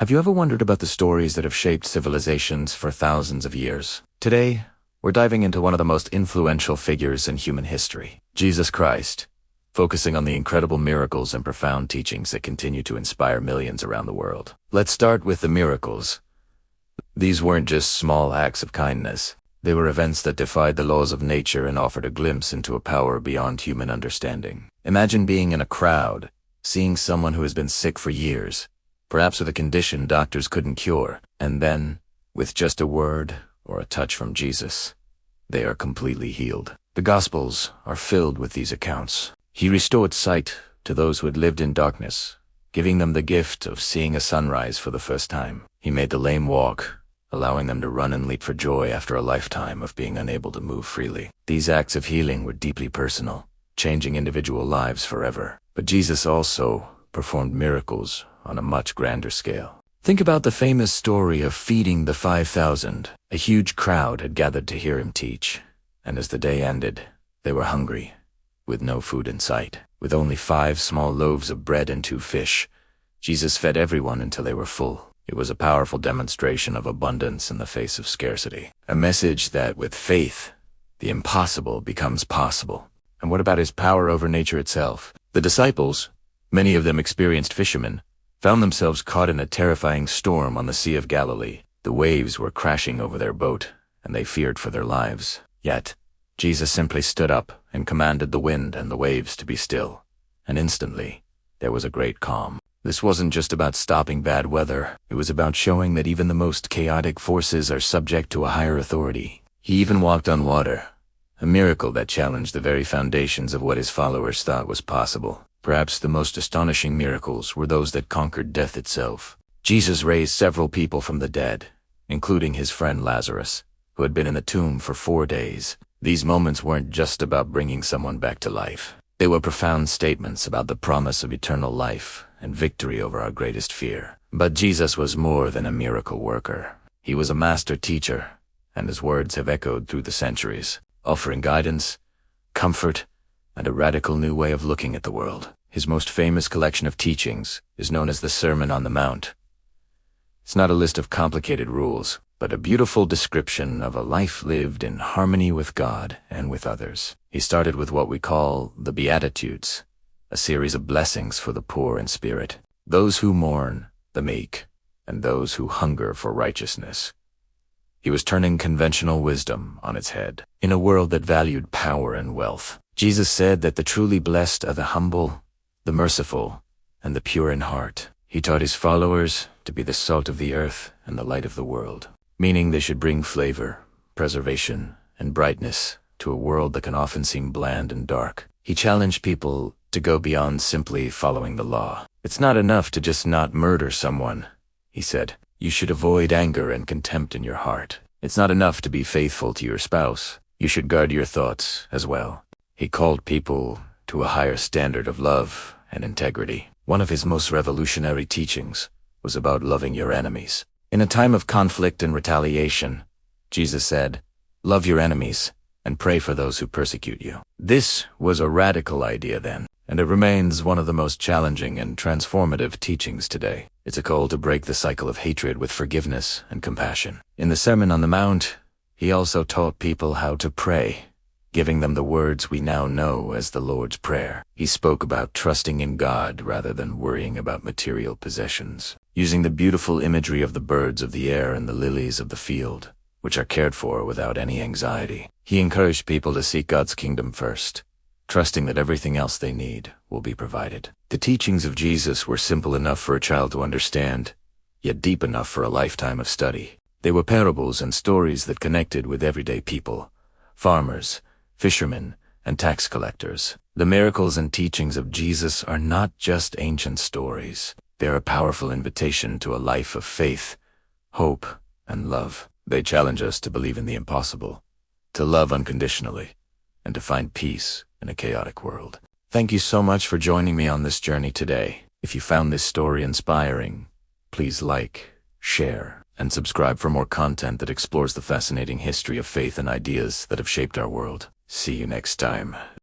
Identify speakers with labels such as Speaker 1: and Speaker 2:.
Speaker 1: Have you ever wondered about the stories that have shaped civilizations for thousands of years? Today, we're diving into one of the most influential figures in human history, Jesus Christ, focusing on the incredible miracles and profound teachings that continue to inspire millions around the world. Let's start with the miracles. These weren't just small acts of kindness. They were events that defied the laws of nature and offered a glimpse into a power beyond human understanding. Imagine being in a crowd, seeing someone who has been sick for years, perhaps with a condition doctors couldn't cure, and then, with just a word or a touch from Jesus, they are completely healed. The Gospels are filled with these accounts. He restored sight to those who had lived in darkness, giving them the gift of seeing a sunrise for the first time. He made the lame walk, allowing them to run and leap for joy after a lifetime of being unable to move freely. These acts of healing were deeply personal, changing individual lives forever. But Jesus also performed miracles on a much grander scale. Think about the famous story of feeding the 5,000. A huge crowd had gathered to hear him teach, and as the day ended, they were hungry, with no food in sight. With only 5 small loaves of bread and 2 fish, Jesus fed everyone until they were full. It was a powerful demonstration of abundance in the face of scarcity. A message that, with faith, the impossible becomes possible. And what about his power over nature itself? The disciples, many of them experienced fishermen, found themselves caught in a terrifying storm on the Sea of Galilee. The waves were crashing over their boat, and they feared for their lives. Yet, Jesus simply stood up and commanded the wind and the waves to be still, and instantly, there was a great calm. This wasn't just about stopping bad weather. It was about showing that even the most chaotic forces are subject to a higher authority. He even walked on water, a miracle that challenged the very foundations of what his followers thought was possible. Perhaps the most astonishing miracles were those that conquered death itself. Jesus raised several people from the dead, including his friend Lazarus, who had been in the tomb for 4 days. These moments weren't just about bringing someone back to life. They were profound statements about the promise of eternal life and victory over our greatest fear. But Jesus was more than a miracle worker. He was a master teacher, and his words have echoed through the centuries, offering guidance, comfort, and a radical new way of looking at the world. His most famous collection of teachings is known as the Sermon on the Mount. It's not a list of complicated rules, but a beautiful description of a life lived in harmony with God and with others. He started with what we call the Beatitudes, a series of blessings for the poor in spirit, those who mourn, the meek, and those who hunger for righteousness. He was turning conventional wisdom on its head. In a world that valued power and wealth, Jesus said that the truly blessed are the humble, the merciful, and the pure in heart. He taught his followers to be the salt of the earth and the light of the world, meaning they should bring flavor, preservation, and brightness to a world that can often seem bland and dark. He challenged people to go beyond simply following the law. It's not enough to just not murder someone, he said. You should avoid anger and contempt in your heart. It's not enough to be faithful to your spouse. You should guard your thoughts as well. He called people to a higher standard of love and integrity. One of his most revolutionary teachings was about loving your enemies. In a time of conflict and retaliation, Jesus said, "Love your enemies and pray for those who persecute you." This was a radical idea then, and it remains one of the most challenging and transformative teachings today. It's a call to break the cycle of hatred with forgiveness and compassion. In the Sermon on the Mount, he also taught people how to pray, giving them the words we now know as the Lord's Prayer. He spoke about trusting in God rather than worrying about material possessions, using the beautiful imagery of the birds of the air and the lilies of the field, which are cared for without any anxiety. He encouraged people to seek God's kingdom first, trusting that everything else they need will be provided. The teachings of Jesus were simple enough for a child to understand, yet deep enough for a lifetime of study. They were parables and stories that connected with everyday people, farmers, fishermen, and tax collectors. The miracles and teachings of Jesus are not just ancient stories. They are a powerful invitation to a life of faith, hope, and love. They challenge us to believe in the impossible, to love unconditionally, and to find peace in a chaotic world. Thank you so much for joining me on this journey today. If you found this story inspiring, please like, share, and subscribe for more content that explores the fascinating history of faith and ideas that have shaped our world. See you next time.